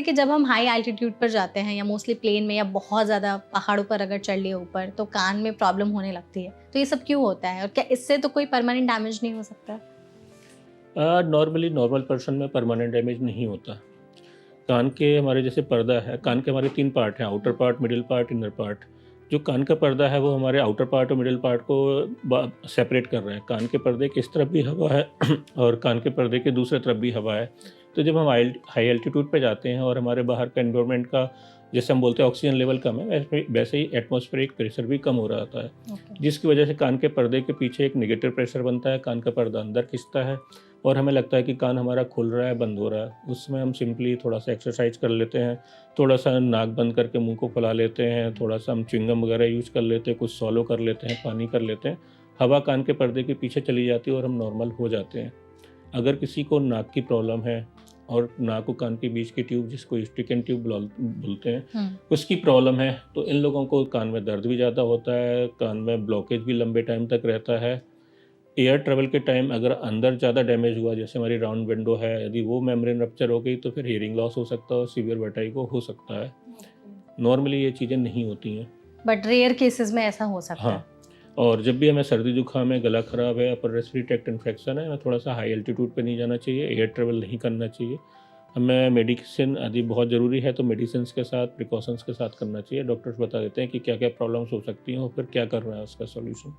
कि जब हम हाई एल्टीट्यूड पर जाते हैं या मोस्टली प्लेन में या बहुत ज़्यादा पहाड़ों पर अगर चढ़ लिए ऊपर तो कान में प्रॉब्लम होने लगती है, तो ये सब क्यों होता है और क्या इससे तो कोई परमानेंट डैमेज नहीं हो सकता? नॉर्मली नॉर्मल पर्सन में परमानेंट डैमेज नहीं होता। कान के हमारे जैसे पर्दा है, कान के हमारे 3 पार्ट हैं, outer part, middle part, inner part. जो कान का पर्दा है वो हमारे आउटर पार्ट और मिडल पार्ट को सेपरेट कर रहा है। कान के पर्दे की इस तरफ भी हवा है और कान के पर्दे के दूसरे तरफ भी हवा है। तो जब हम हाई एल्टीट्यूड पे जाते हैं और हमारे बाहर का एनवायरनमेंट का, जैसे हम बोलते हैं ऑक्सीजन लेवल कम है, वैसे ही एटमॉस्फेरिक प्रेशर भी कम हो रहा होता है। ओके। जिसकी वजह से कान के पर्दे के पीछे एक नेगेटिव प्रेशर बनता है, कान का पर्दा अंदर खिंचता है और हमें लगता है कि कान हमारा खुल रहा है, बंद हो रहा है। उसमें हम सिंपली थोड़ा सा एक्सरसाइज कर लेते हैं, थोड़ा सा नाक बंद करके मुंह को फुला लेते हैं, थोड़ा सा हम च्युइंगम वगैरह यूज़ कर लेते हैं, कुछ सॉलो कर लेते हैं, पानी कर लेते हैं। हवा कान के पर्दे के पीछे चली जाती है और हम नॉर्मल हो जाते हैं। अगर किसी को नाक की प्रॉब्लम है और नाक और कान के बीच की ट्यूब, जिसको स्टिकन ट्यूब बोलते हैं, उसकी प्रॉब्लम है, तो इन लोगों को कान में दर्द भी ज़्यादा होता है, कान में ब्लॉकेज भी लंबे टाइम तक रहता है। एयर ट्रैवल के टाइम अगर अंदर ज़्यादा डैमेज हुआ, जैसे हमारी राउंड विंडो है, यदि वो मेम्ब्रेन रप्चर हो गई तो फिर हियरिंग लॉस हो सकता है और सीवियर वर्टाइगो हो सकता है। नॉर्मली ये चीज़ें नहीं होती हैं। बट रेयर केसेस में ऐसा हो सकता है। हाँ, और जब भी हमें सर्दी जुकाम है, गला खराब है, अपर रेस्पिरेटरी ट्रैक्ट इन्फेक्शन है, हमें थोड़ा सा हाई एल्टीट्यूड पे नहीं जाना चाहिए, एयर ट्रैवल नहीं करना चाहिए। हमें मेडिसिन यदि बहुत ज़रूरी है तो मेडिसिन के साथ, प्रिकॉशंस के साथ करना चाहिए। डॉक्टर्स बता देते हैं कि क्या क्या प्रॉब्लम्स हो सकती हैं और फिर क्या करना है उसका सॉल्यूशन।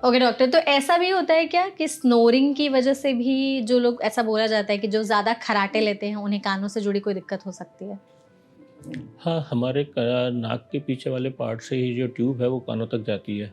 ओके डॉक्टर, तो ऐसा भी होता है क्या कि स्नोरिंग की वजह से भी जो लोग, ऐसा बोला जाता है कि जो ज़्यादा खर्राटे लेते हैं उन्हें कानों से जुड़ी कोई दिक्कत हो सकती है? हाँ, हमारे नाक के पीछे वाले पार्ट से ही जो ट्यूब है वो कानों तक जाती है,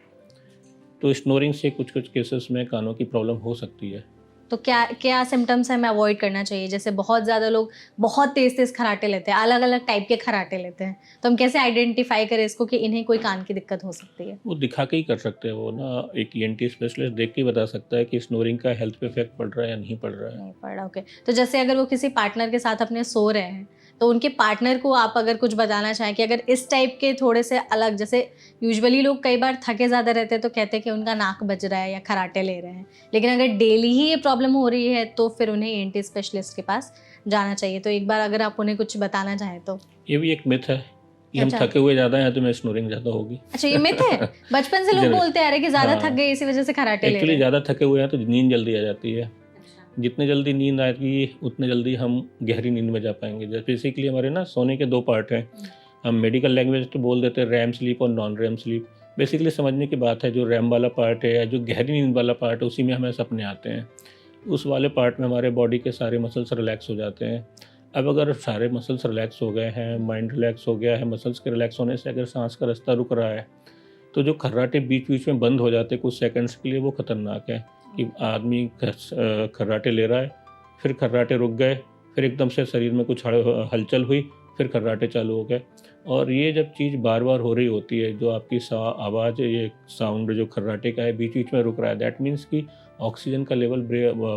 तो स्नोरिंग से कुछ कुछ केसेस में कानों की प्रॉब्लम हो सकती है। तो क्या क्या सिम्टम्स हमें अवॉइड करना चाहिए? जैसे बहुत ज़्यादा लोग बहुत तेज़-तेज़ खर्राटे लेते हैं, अलग-अलग टाइप के खर्राटे लेते हैं, तो हम कैसे आइडेंटिफ़ाई करें इसको कि इन्हें कोई कान की दिक्कत हो सकती है? वो दिखा के ही कर सकते हैं, वो ना एक ईएनटी स्पेशलिस्ट देख के ही बता सकता है कि स्नोरिंग का हेल्थ पे इफेक्ट पड़ रहा है या नहीं पड़ रहा है। नहीं पड़ा, ओके। तो जैसे अगर वो किसी पार्टनर के साथ अपने सो रहे हैं, तो उनके पार्टनर को आप अगर कुछ बताना चाहें कि अगर इस टाइप के थोड़े से अलग, जैसे यूजुअली लोग कई बार थके ज़्यादा रहते हैं तो कहते हैं कि उनका नाक बज रहा है या खर्राटे ले रहे हैं, लेकिन अगर डेली ही ये प्रॉब्लम हो रही है तो फिर उन्हें ईएनटी स्पेशलिस्ट के पास जाना चाहिए। तो एक बार अगर आप उन्हें कुछ बताना चाहें तो? ये भी एक मिथ है कि हम अच्छा। थके हुए ज़्यादा हैं तो में स्नोरिंग ज़्यादा होगी। अच्छा, ये मिथ है? बचपन से लोग जनरल बोलते आ रहे हैं कि ज़्यादा थक हाँ, गए इसी वज़ह से खर्राटे ले रहे एक्चुअली हैं। ज़्यादा थके हुए हैं तो नींद जल्दी आ जाती है। जितने जल्दी नींद आएगी उतने जल्दी हम गहरी नींद में जा पाएंगे। जैसे बेसिकली हमारे ना सोने के 2 पार्ट हैं। हम मेडिकल लैंग्वेज तो बोल देते हैं रैम स्लीप और नॉन रैम स्लीप। बेसिकली समझने की बात है, जो रैम वाला पार्ट है या जो गहरी नींद वाला पार्ट है उसी में हमें सपने आते हैं। उस वाले पार्ट में हमारे बॉडी के सारे मसल्स रिलैक्स हो जाते हैं। अब अगर सारे मसल्स रिलैक्स हो गए हैं, माइंड रिलैक्स हो गया है, मसल्स के रिलैक्स होने से अगर सांस का रास्ता रुक रहा है, तो जो खर्राटे बीच बीच में बंद हो जाते हैं कुछ सेकंड्स के लिए, वो खतरनाक है। कि आदमी खर्राटे ले रहा है, फिर खर्राटे रुक गए, फिर एकदम से शरीर में कुछ हलचल हुई, फिर खर्राटे चालू हो गए। और ये जब चीज़ बार बार हो रही होती है, जो आपकी आवाज़, ये साउंड जो खर्राटे का है बीच बीच में रुक रहा है, दैट मीन्स कि ऑक्सीजन का लेवल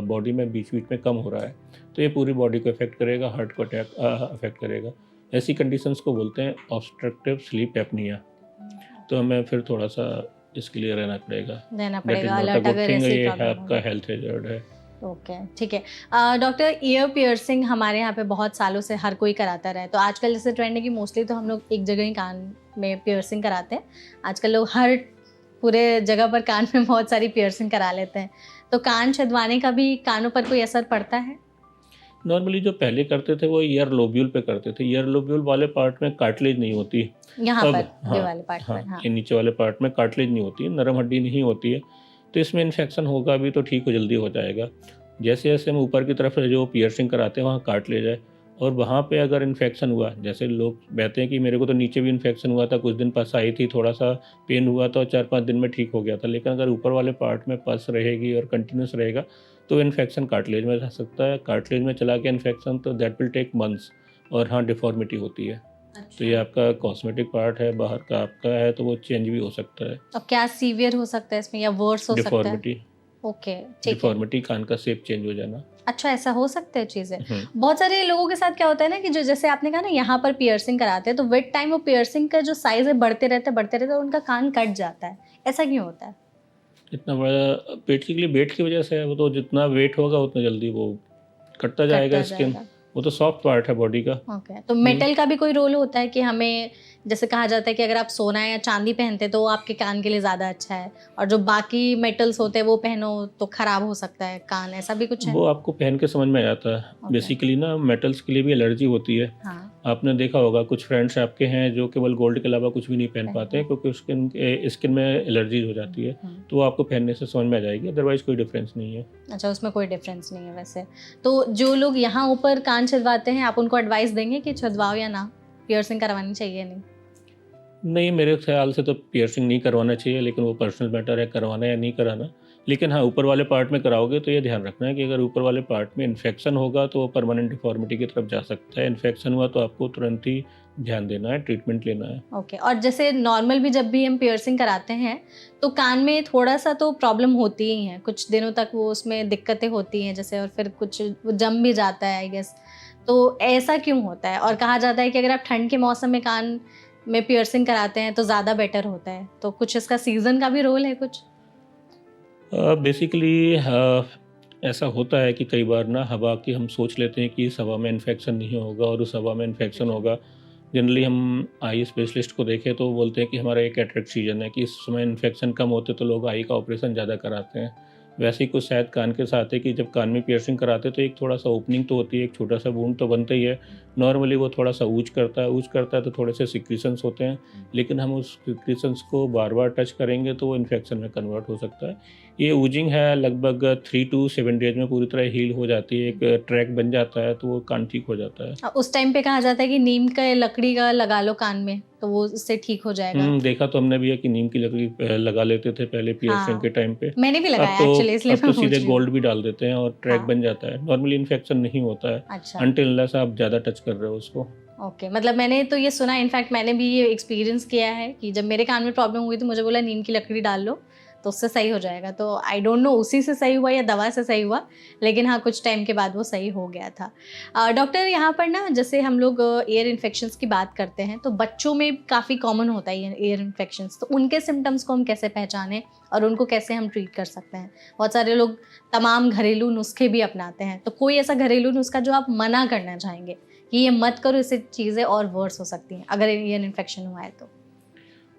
बॉडी में बीच बीच में कम हो रहा है। तो ये पूरी बॉडी को इफेक्ट करेगा, हार्ट को अफेक्ट करेगा। ऐसी कंडीशंस को बोलते हैं ऑब्स्ट्रक्टिव स्लीप एपनिया। तो हमें फिर थोड़ा सा इसके लिए रहना पड़ेगा। That is not a alert good अगर थिंग, ऐसी ये प्रॉब्लम आपका होगी। हेल्थ हैज़र्ड है। ओके, ठीक है। डॉक्टर, ईयर पियर्सिंग हमारे यहाँ पे बहुत सालों से हर कोई कराता रहा है, तो आजकल जैसे ट्रेंड है कि मोस्टली तो हम लोग एक जगह ही कान में पियर्सिंग कराते हैं। आजकल लोग हर पूरे जगह पर कान में बहुत सारी पियर्सिंग करा लेते हैं, तो कान छेदवाने का भी कानों पर कोई असर पड़ता है? नॉर्मली जो पहले करते थे वो ईयर लोब्यूल पे करते थे। ईयर लोब्यूल वाले पार्ट में कार्टिलेज नहीं होती। यहाँ अब पर ये हाँ, वाले पार्ट हाँ, पर, हाँ। ये नीचे वाले पार्ट में कार्टिलेज नहीं होती है, नरम हड्डी नहीं होती है। तो इसमें इन्फेक्शन होगा भी तो ठीक हो जल्दी हो जाएगा। जैसे जैसे हम ऊपर की तरफ जो पियर्सिंग कराते हैं वहाँ कार्टिलेज है, और वहाँ पे अगर इन्फेक्शन हुआ, जैसे लोग कहते हैं कि मेरे को तो नीचे भी इन्फेक्शन हुआ था, कुछ दिन पस आई थी, थोड़ा सा पेन हुआ था और 4-5 दिन में ठीक हो गया था। लेकिन अगर ऊपर वाले पार्ट में पस रहेगी और कंटिन्यूस रहेगा तो इन्फेक्शन कार्टिलेज में जा सकता है। कार्टिलेज में चला गया इन्फेक्शन तो दैट विल टेक मंथ्स, और हाँ, डिफॉर्मिटी होती है। तो ये आपका कॉस्मेटिक पार्ट है, बाहर का आपका है, तो वो चेंज भी हो सकता है। अब क्या सीवियर हो सकता है इसमें या वर्स हो सकता है? डिफॉर्मिटी, ओके, ठीक है। डिफॉर्मिटी कान का शेप चेंज हो जाना। अच्छा, ऐसा हो सकता है चीज़ें। हम्म। बहुत सारे लोगों के साथ क्या होता है ना कि जो, जैसे आपने कहा ना यहाँ पर पियर्सिंग कराते हैं, तो विद टाइम वो पियर्सिंग का जो साइज़ है बढ़ते रहते और उनका कान कट जाता है। ऐसा क्यों होता है? इतना बड़ा बेसिकली वेट की वजह से है, वो तो जितना वेट होगा उतना जल्दी वो कटता जाएगा कटता स्किन। जाएगा। वो तो सॉफ्ट पार्ट है बॉडी का। ओके, तो मेटल का भी कोई रोल होता है कि हमें, जैसे कहा जाता है कि अगर आप सोना या चांदी पहनते हैं तो वो आपके कान के लिए ज़्यादा अच्छा है, और जो बाकी मेटल्स होते हैं वो पहनो तो खराब हो सकता है कान, ऐसा भी कुछ है? वो आपको पहन के समझ में आ जाता है। ओके। बेसिकली ना मेटल्स के लिए भी एलर्जी होती है। हाँ। आपने देखा होगा कुछ फ्रेंड्स आपके हैं जो केवल गोल्ड के अलावा कुछ भी नहीं पहन पहन पाते हैं, क्योंकि स्किन में एलर्जी हो जाती है। तो वो आपको पहनने से समझ में आ जाएगी, अदरवाइज कोई डिफरेंस नहीं है। अच्छा, उसमें कोई डिफरेंस नहीं है वैसे। तो जो लोग यहाँ ऊपर कान छिदवाते हैं, आप उनको एडवाइस देंगे कि छिदवाओ या ना, पियर्सिंग करवानी चाहिए नहीं? नहीं, मेरे ख्याल से तो पियर्सिंग नहीं करवाना चाहिए, लेकिन वो पर्सनल मैटर है करवाना या नहीं कराना। लेकिन हाँ, ऊपर वाले पार्ट में कराओगे तो ये ध्यान रखना है कि अगर ऊपर वाले पार्ट में इन्फेक्शन होगा तो वो परमानेंट डिफॉर्मिटी की तरफ जा सकता है। इन्फेक्शन हुआ तो आपको तुरंत ही ध्यान देना है, ट्रीटमेंट लेना है। ओके, और जैसे नॉर्मल भी जब भी हम पियर्सिंग कराते हैं तो कान में थोड़ा सा तो प्रॉब्लम होती ही है, कुछ दिनों तक वो उसमें दिक्कतें होती हैं जैसे, और फिर कुछ वो जम भी जाता है आई गेस। तो ऐसा क्यों होता है? और कहा जाता है कि अगर आप ठंड के मौसम में कान में पियर्सिंग कराते हैं तो ज़्यादा बेटर होता है, तो कुछ इसका सीज़न का भी रोल है कुछ? बेसिकली ऐसा होता है कि कई बार ना हवा की हम सोच लेते हैं कि इस हवा में इन्फेक्शन नहीं होगा और उस हवा में इन्फेक्शन होगा। जनरली हम आई स्पेशलिस्ट को देखें तो वो बोलते हैं कि हमारा एक कैटरेक्ट सीजन है, कि इस समय इन्फेक्शन कम होते तो लोग आई का ऑपरेशन ज़्यादा कराते हैं। वैसे ही कुछ शायद कान के साथ है कि जब कान में पियर्सिंग कराते हैं तो एक थोड़ा सा ओपनिंग तो होती है, एक छोटा सा वूंड तो बनता ही है। नॉर्मली वो थोड़ा सा ऊज करता है तो थोड़े से सिक्रीशंस होते हैं, लेकिन हम उस सिक्रीशंस को बार बार टच करेंगे तो वो इन्फेक्शन में कन्वर्ट हो सकता है। ये ऊजिंग है लगभग 3 to 7 डेज में पूरी तरह हील हो जाती है, एक ट्रैक बन जाता है तो वो कान ठीक हो जाता है। उस टाइम पे कहा जाता है कि नीम का लकड़ी का लगा लो कान में तो वो उससे ठीक हो जाएगा। देखा तो हमने भी है कि नीम की लकड़ी लगा लेते थे पहले पियर्सिंग हाँ, के टाइम पे। मैंने भी अब लगाया तो एक्चुअली, इसलिए अब मैं तो पूछ सीधे रही हूँ। गोल्ड भी डाल देते हैं और ट्रैक हाँ। बन जाता है। नॉर्मली इन्फेक्शन नहीं होता है अच्छा। अनटिल अनलेस आप ज़्यादा टच कर रहे हो उसको। ओके, मतलब मैंने तो ये सुना, इनफैक्ट मैंने भी ये एक्सपीरियंस किया है कि जब मेरे कान में प्रॉब्लम हुई तो मुझे बोला नीम की लकड़ी डाल लो तो उससे सही हो जाएगा। तो आई डोंट नो उसी से सही हुआ या दवा से सही हुआ, लेकिन हाँ कुछ टाइम के बाद वो सही हो गया था। डॉक्टर, यहाँ पर ना जैसे हम लोग ईयर इन्फेक्शंस की बात करते हैं तो बच्चों में काफ़ी कॉमन होता है ये ईयर इन्फेक्शंस, तो उनके सिम्टम्स को हम कैसे पहचानें और उनको कैसे हम ट्रीट कर सकते हैं? बहुत सारे लोग तमाम घरेलू नुस्खे भी अपनाते हैं, तो कोई ऐसा घरेलू नुस्खा जो आप मना करना चाहेंगे कि ये मत करो, इससे चीज़ें और वर्स हो सकती हैं अगर ईयर इन्फेक्शन हुआ है तो?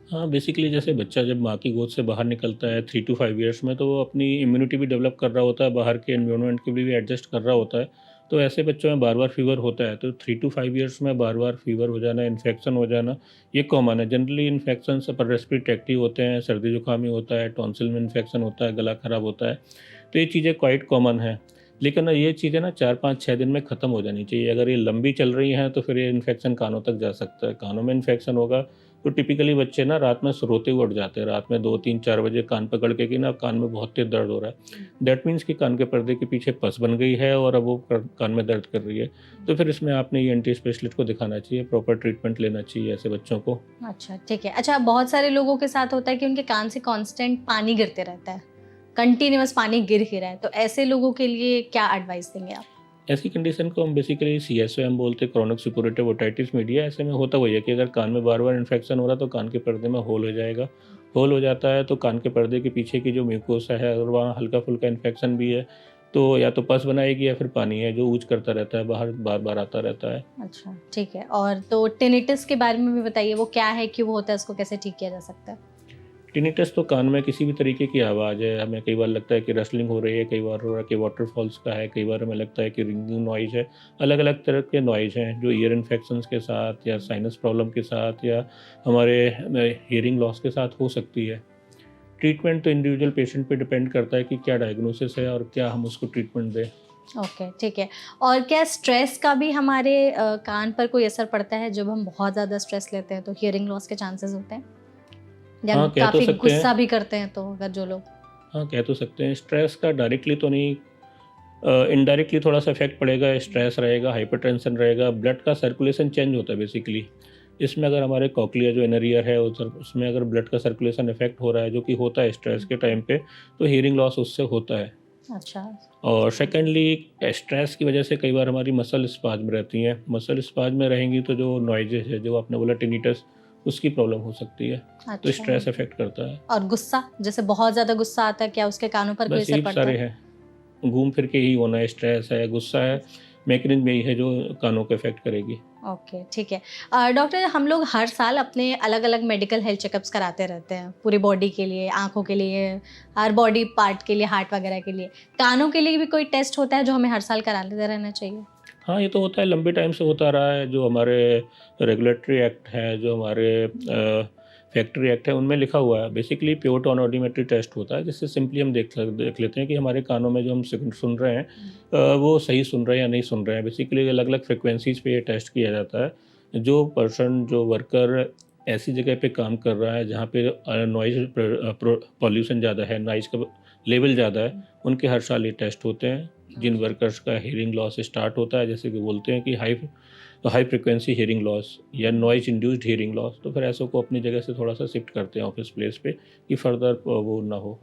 हाँ, बेसिकली जैसे बच्चा जब माँ की गोद से बाहर निकलता है 3 to 5 ईयर्स में, तो वो अपनी इम्यूनिटी भी डेवलप कर रहा होता है, बाहर के एनवायरनमेंट के लिए भी एडजस्ट कर रहा होता है। तो ऐसे बच्चों में बार बार फीवर होता है, तो 3 to 5 ईयर्स में बार बार फीवर हो जाना, इन्फेक्शन हो जाना, ये कॉमन है। Generally infection upper respiratory tract ही होते हैं, सर्दी जुकाम ही होता है, टॉन्सिल में इन्फेक्शन होता है, गला खराब होता है। तो ये चीज़ें क्वाइट कॉमन है। लेकिन ना ये चीज़ें ना 4-5-6 दिन में ख़त्म हो जानी चाहिए। अगर ये लंबी चल रही हैं तो फिर ये इन्फेक्शन कानों तक जा सकता है। कानों में इन्फेक्शन होगा तो टिपिकली बच्चे ना रात में रोते हुए उठ जाते हैं, रात में 2-3-4 बजे कान पकड़ के कि ना कान में बहुत तेज दर्द हो रहा है। दैट मीन्स कि कान के पर्दे के पीछे पस बन गई है और अब वो कान में दर्द कर रही है। तो फिर इसमें आपने ये एंटी स्पेशलिस्ट को दिखाना चाहिए, प्रॉपर ट्रीटमेंट लेना चाहिए ऐसे बच्चों को। अच्छा, ठीक है। अच्छा, बहुत सारे लोगों के साथ होता है कि उनके कान से कांस्टेंट पानी गिरते रहता है, कंटिन्यूअस पानी गिर ही रहा है, तो ऐसे लोगों के लिए क्या एडवाइस देंगे आप? ऐसी कंडीशन को हम बेसिकली CSOM बोलते हैं, क्रोनिक सुपोरेटिव ओटाइटिस मीडिया। ऐसे में होता वही है कि अगर कान में बार बार इन्फेक्शन हो रहा है तो कान के पर्दे में होल हो जाएगा। होल हो जाता है तो कान के पर्दे के पीछे की जो म्यूकोसा है और वहाँ हल्का फुल्का इन्फेक्शन भी है, तो या तो पस बनाएगी या फिर पानी है जो ऊज करता रहता है, बाहर बार बार आता रहता है। अच्छा, ठीक है। और तो टिनिटस के बारे में भी बताइए, वो क्या है, क्यों होता है, उसको कैसे ठीक किया जा सकता है? टिनिटस तो कान में किसी भी तरीके की आवाज़ है, हमें कई बार लगता है कि रसलिंग हो रही है, कई बार हो रहा है कि वाटरफॉल्स का है, कई बार हमें लगता है कि रिंगिंग नॉइज़ है। अलग अलग तरह के नॉइज़ हैं जो ईयर इन्फेक्शंस के साथ या साइनस प्रॉब्लम के साथ या हमारे हियरिंग लॉस के साथ हो सकती है। ट्रीटमेंट तो इंडिविजुअल पेशेंट पे डिपेंड करता है कि क्या डायग्नोसिस है और क्या हम उसको ट्रीटमेंट दें। ओके, ठीक है। और क्या स्ट्रेस का भी हमारे कान पर कोई असर पड़ता है? जब हम बहुत ज़्यादा स्ट्रेस लेते हैं तो हियरिंग लॉस के चांसेस होते हैं? या हाँ, कह तो काफ़ी सकते हैं। गुस्सा भी करते हैं तो अगर जो लोग? हाँ, कह तो सकते हैं। स्ट्रेस का डायरेक्टली तो नहीं, इनडायरेक्टली थोड़ा सा इफेक्ट पड़ेगा। स्ट्रेस रहेगा, हाइपरटेंशन रहेगा, ब्लड का सर्कुलेशन चेंज होता है बेसिकली। इसमें अगर हमारे कॉकलिया जो इनर ईयर है उसमें अगर ब्लड का सर्कुलेशन इफेक्ट हो रहा है, जो कि होता है स्ट्रेस के टाइम पे, तो हियरिंग लॉस उससे होता है। अच्छा। और सेकेंडली स्ट्रेस की वजह से कई बार हमारी मसल स्पाज्म रहती हैं। मसल स्पाज्म में रहेंगी तो जो नॉइजेज है, जो आपने बोला टिनिटस, उसकी प्रॉब्लम हो सकती है। तो अच्छा। स्ट्रेस इफेक्ट करता है। और गुस्सा, जैसे बहुत ज़्यादा गुस्सा आता है, क्या उसके कानों पर कोई बस असर यही पड़ता सारे है? हैं, घूम फिर के ही होना है। स्ट्रेस है, गुस्सा है। मैकेनिज्म यही है जो कानों को इफेक्ट करेगी। ओके, ठीक है। डॉक्टर, हम लोग हर साल अपने अलग अलग मेडिकल हेल्थ चेकअप्स कराते रहते हैं, पूरी बॉडी के लिए, आंखों के लिए, हर बॉडी पार्ट के लिए, हार्ट वगैरह के लिए। कानों के लिए भी कोई टेस्ट होता है जो हमें हर साल कराते रहना चाहिए? हाँ, ये तो होता है, लंबे टाइम से होता रहा है। जो हमारे रेगुलेटरी एक्ट है, जो हमारे फैक्ट्री एक्ट है, उनमें लिखा हुआ है basically pure tone audiometry test होता है, जिससे सिंपली हम देख लेते हैं कि हमारे कानों में जो हम सुन रहे हैं वो सही सुन रहे हैं या नहीं सुन रहे हैं। बेसिकली अलग अलग फ्रिक्वेंसीज पे ये टेस्ट किया जाता है। जो पर्सन, जो वर्कर ऐसी जगह पे काम कर रहा है जहाँ पे नॉइज पॉल्यूशन ज़्यादा है, नॉइज का लेवल ज़्यादा है, उनके हर साल ये टेस्ट होते हैं। जिन वर्कर्स का हियरिंग लॉस स्टार्ट होता है, जैसे कि बोलते हैं कि हाई फ्रिक्वेंसी हियरिंग लॉस या नॉइज इंड्यूस्ड हियरिंग लॉस, तो फिर ऐसों को अपनी जगह से थोड़ा सा शिफ्ट करते हैं ऑफिस प्लेस पे कि फर्दर वो ना हो।